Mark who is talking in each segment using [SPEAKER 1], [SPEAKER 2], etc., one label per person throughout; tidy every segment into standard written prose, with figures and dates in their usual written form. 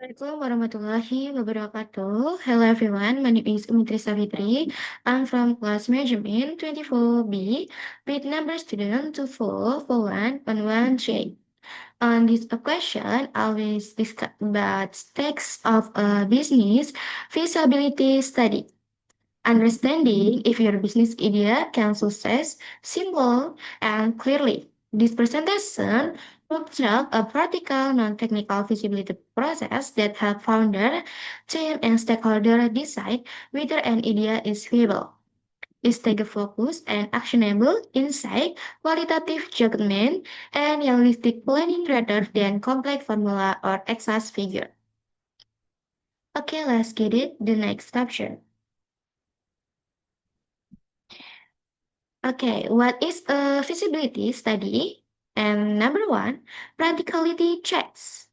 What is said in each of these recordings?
[SPEAKER 1] Assalamualaikum warahmatullahi wabarakatuh. Hello everyone, my name is Umitri Safitri. I'm from class management 24B with number student 244111J. On this question, I will discuss about text of a business feasibility study. Understanding if your business idea can success simple and clearly. This presentation will track a practical, non-technical feasibility process that help founder, team, and stakeholder decide whether an idea is feasible. Is take a focus and actionable insight, qualitative judgment, and realistic planning rather than complex formula or exact figure. Okay, let's get it. The next caption. Okay, what is a feasibility study? And number one, practicality checks.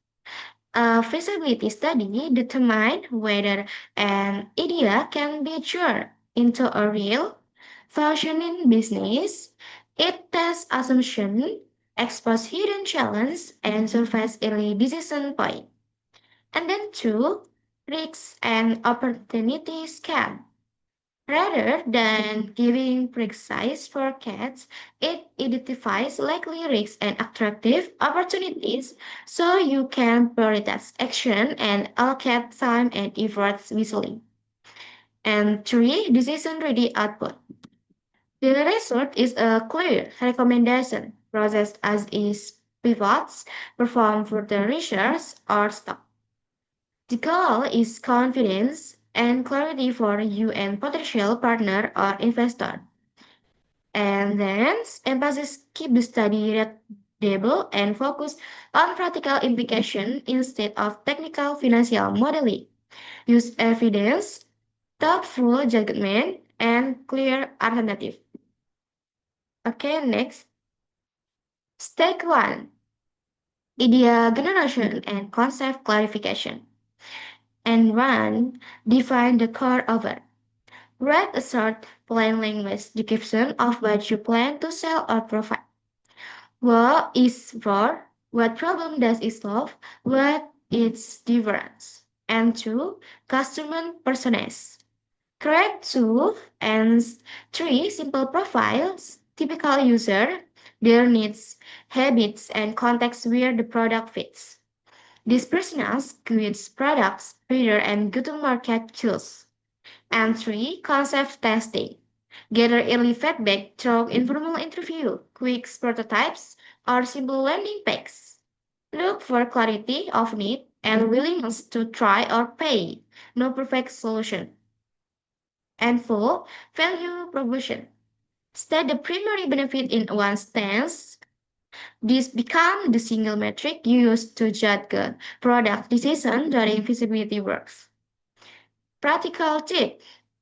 [SPEAKER 1] A feasibility study determines whether an idea can be turned into a real, functioning business. It tests assumption, exposes hidden challenge, and surfaces early decision point. And then two, risks and opportunities scan. Rather than giving precise forecasts, it identifies likely risks and attractive opportunities so you can prioritize action and allocate time and efforts wisely. And three, decision ready output. The result is a clear recommendation processed as is pivots, perform further research, or stop. The goal is confidence and clarity for you and potential partner or investor. And then emphasis keep the study readable and focus on practical implication instead of technical financial modeling. Use evidence, thoughtful judgment, and clear alternative. Okay, next. Step 1. Idea generation and concept clarification. And 1. Define the core of it. Write a short, plain language description of what you plan to sell or provide. What is for? What problem does it solve? What its difference? And two, customer personas. Correct two and three simple profiles, typical user, their needs, habits, and context where the product fits. These personas creates products, better and go-to-market tools. And three, concept testing. Gather early feedback through informal interview, quick prototypes, or simple landing pages. Look for clarity of need and willingness to try or pay. No perfect solution. And four, value proposition. State the primary benefit in one stance. This becomes the single metric used to judge the product decision during feasibility works. Practical tip.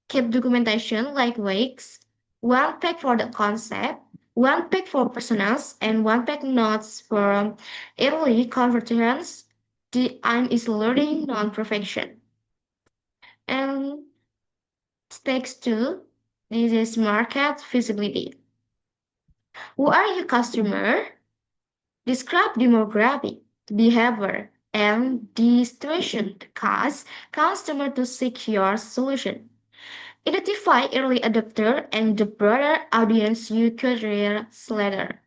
[SPEAKER 1] Keep documentation like weeks, one page for the concept, one page for personals, and one page notes for early conversions. The aim is learning non-perfection. And stakes two, this is market feasibility. Who are your customer? Describe demographic, behavior, and the situation to cause customer to seek your solution. Identify early adopter and the broader audience you could reach later.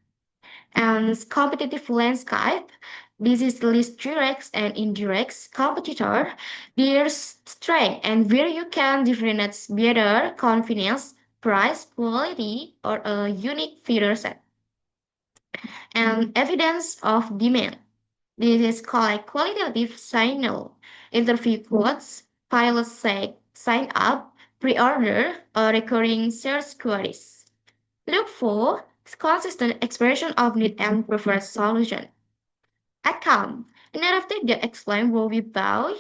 [SPEAKER 1] And competitive landscape, this is list direct and indirect competitor, their strength and where you can differentiate better convenience, price, quality, or a unique feature set. And evidence of demand. This is called qualitative signal, interview quotes, pilot say, sign up, pre-order, or recurring search queries. Look for consistent expression of need and preferred solution. Outcome. A narrative that explains what we buy,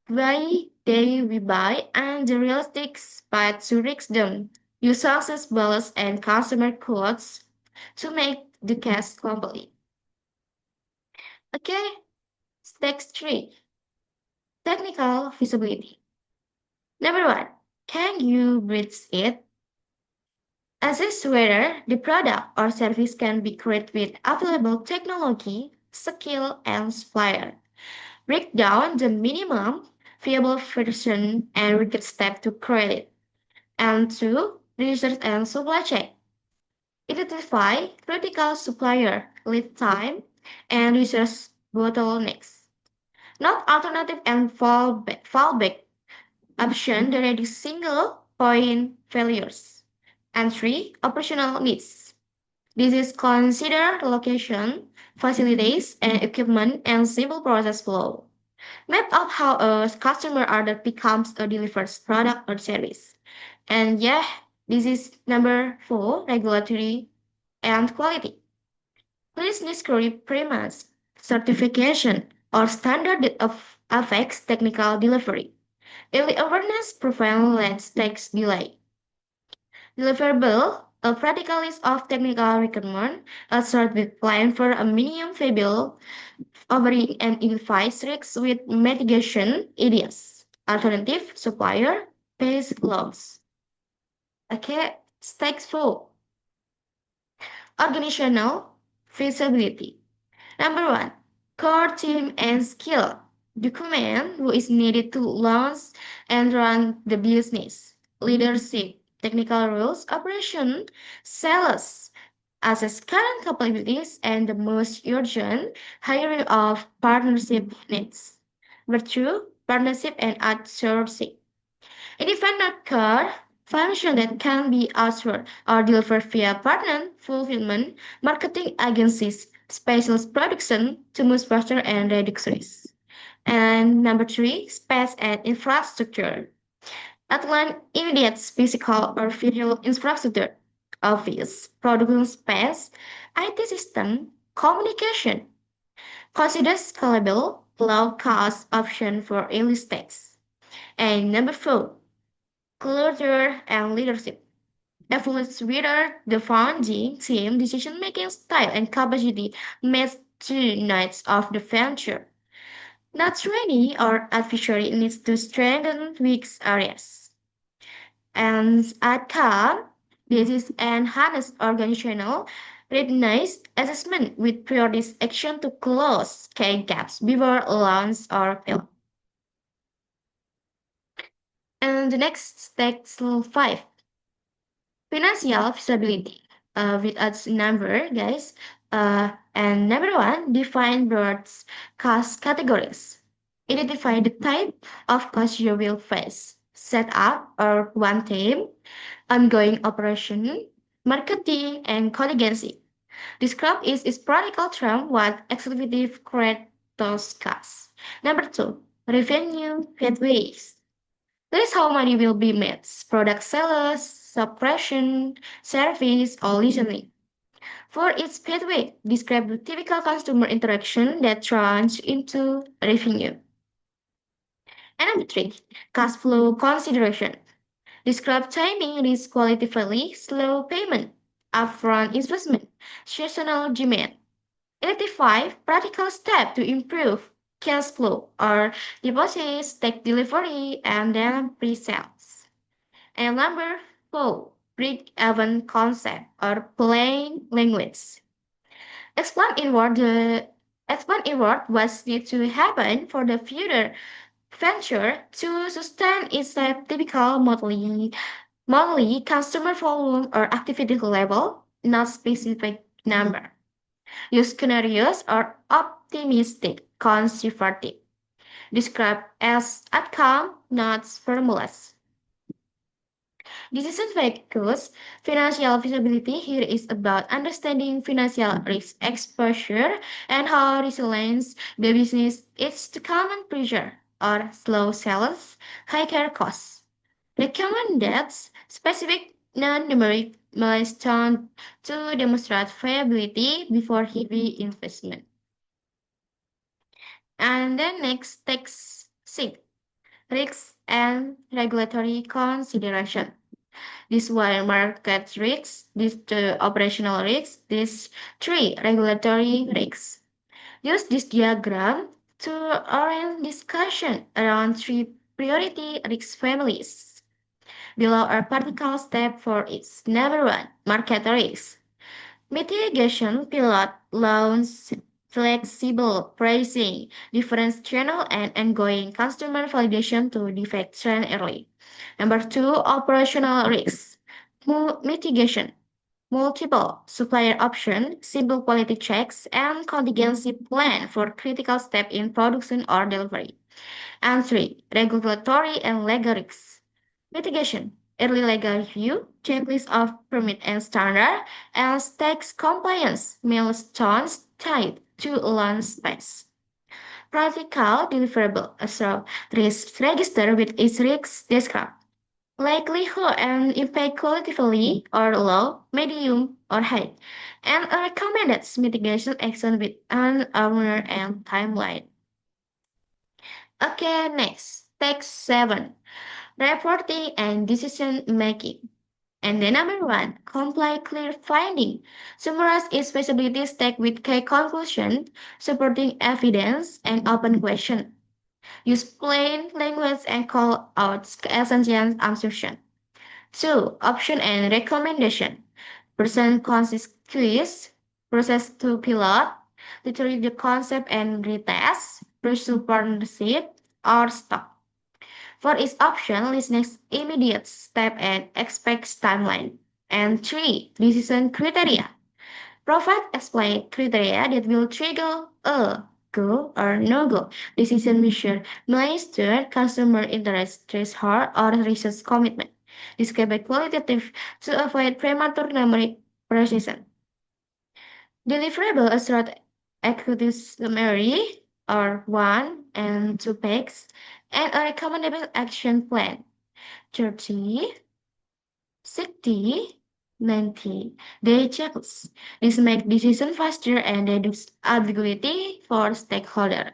[SPEAKER 1] why they we buy, and the realistic path to reach them. Use success balance and customer quotes to make the case complete. Okay, step 3. Technical feasibility. Number 1. Can you bridge it? Assess whether the product or service can be created with available technology, skill, and supplier. break down the minimum viable version and required step to create it. And two, research and supply chain. Identify critical supplier lead time and research bottlenecks. Not alternative and fallback option that ready single point failures. And three, operational needs. This is consider location, facilities, and equipment and simple process flow. Map out how a customer order becomes a delivered product or service. And yeah, this is number four, regulatory and quality. Please necessary premise, certification, or standard that affects technical delivery. Early awareness prevents takes delay. Deliverable, a practical list of technical requirements, a short with plan for a minimum viable offering and identifies risks with mitigation ideas. Alternative supplier based laws. Okay, stakes 4. Organizational feasibility. Number 1. Core team and skill. Document who is needed to launch and run the business. Leadership, technical rules, operation, sales, assess current capabilities and the most urgent hiring of partnership needs. Virtue, partnership and outsourcing. Independent core function that can be outsourced or delivered via partner fulfillment, marketing agencies, specialist production to move faster and reduce risk. And number three, space and infrastructure. Outline immediate physical or virtual infrastructure, office, production space, IT system, communication. Consider scalable, low-cost option for early stage. And number four, culture and leadership. Influence whether the founding team decision-making style and capacity match the needs of the venture. Not training or advisory needs to strengthen weak areas. And outcome, this is enhanced organizational readiness assessment with prioritized action to close key gaps before launch or fail. And the next text 5. Financial feasibility with its number, guys. And number one, define broad cost categories. Identify the type of cost you will face. Set up or one team, ongoing operation, marketing, and contingency. Describe is practical term what executive create those costs. Number two, revenue pathways. That is how money will be made. Product sellers, suppression, service, or listening. For its pathway, describe the typical customer interaction that turns into revenue. And number three, cash flow consideration. Describe timing risk qualitatively, slow payment, upfront investment, seasonal demand. Identify practical steps to improve cash flow or deposits, take delivery, and then pre-sales. And number four, break-even concept or plain language. Explain inward what needs to happen for the future venture to sustain its typical monthly customer volume or activity level, not specific number. Use scenarios or optimistic, conservative. Describe as outcome, not formulas. Decision focus financial feasibility here is about understanding financial risk exposure and how resilient the business is to common pressure or slow sales, high care costs. Recommend that specific non-numeric milestone to demonstrate viability before heavy investment. And then next, text 6, risks and regulatory consideration. This one market risks, this two operational risks, this three regulatory risks. Use this diagram to orient discussion around three priority risk families. Below are practical steps for its number one, market risks. Mitigation pilot launch flexible pricing, different channel, and ongoing customer validation to detect trend early. Number two, operational risks. Mitigation, multiple supplier option, simple quality checks, and contingency plan for critical step in production or delivery. And three, regulatory and legal risks. Mitigation, early legal review, checklist of permit and standard, and tax compliance milestones tied to launch space. Practical deliverable, so risk register with its risks described. Likelihood and impact qualitatively or low, medium, or high, and a recommended mitigation action with an owner and timeline. Okay, next, text 7, reporting and decision making. And the number one, comply clear finding. Summarize its feasibility stack with key conclusion, supporting evidence, and open question. Use plain language and call out essential assumption. Two, option and recommendation. Present consist quiz, process to pilot, literally the concept and retest, pursue partnership, or stop. For each option, list next immediate step and expect timeline. And three, decision criteria. Provide explain criteria that will trigger a go or no go decision measure, milestone, customer interest threshold, or research commitment. Describe a qualitative to avoid premature numeric precision. Deliverable a short executive summary or one and two pages and a recommendable action plan. 30, 60, 90 day checks. This makes decision faster and reduce ambiguity for stakeholder.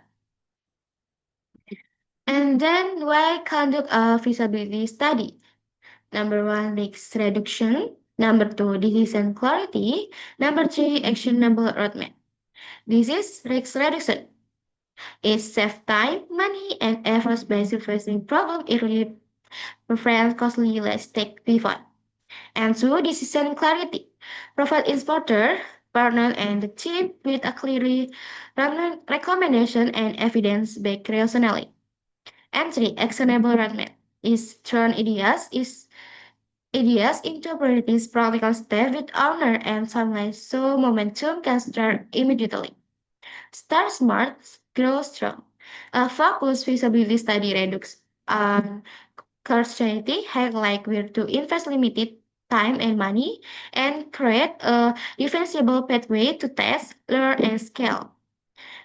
[SPEAKER 1] And then why conduct a feasibility study? Number one, risk reduction. Number two, decision clarity. Number three, actionable roadmap. This is risk reduction. It saves time, money, and efforts by surfacing problem early, prevent costly mistake pivot. And two, decision clarity. Provide instructor, partner, and the team with a clearly recommendation and evidence-based rationale. And three, actionable roadmap is turn ideas into practical steps with owner and timeline so momentum can start immediately. Start smart, grow strong. A focused feasibility study reduces uncertainty, highlight where to invest limited time and money, and create a defensible pathway to test, learn, and scale.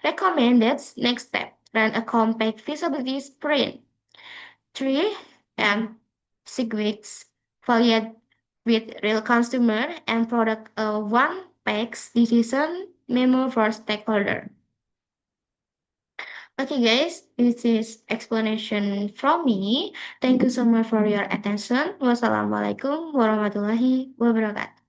[SPEAKER 1] Recommended next step, run a compact feasibility sprint. 3 and 6 weeks, validate with real customer and product a one-page decision memo for stakeholder. Okay, guys, this is explanation from me. Thank you so much for your attention. Wassalamualaikum warahmatullahi wabarakatuh.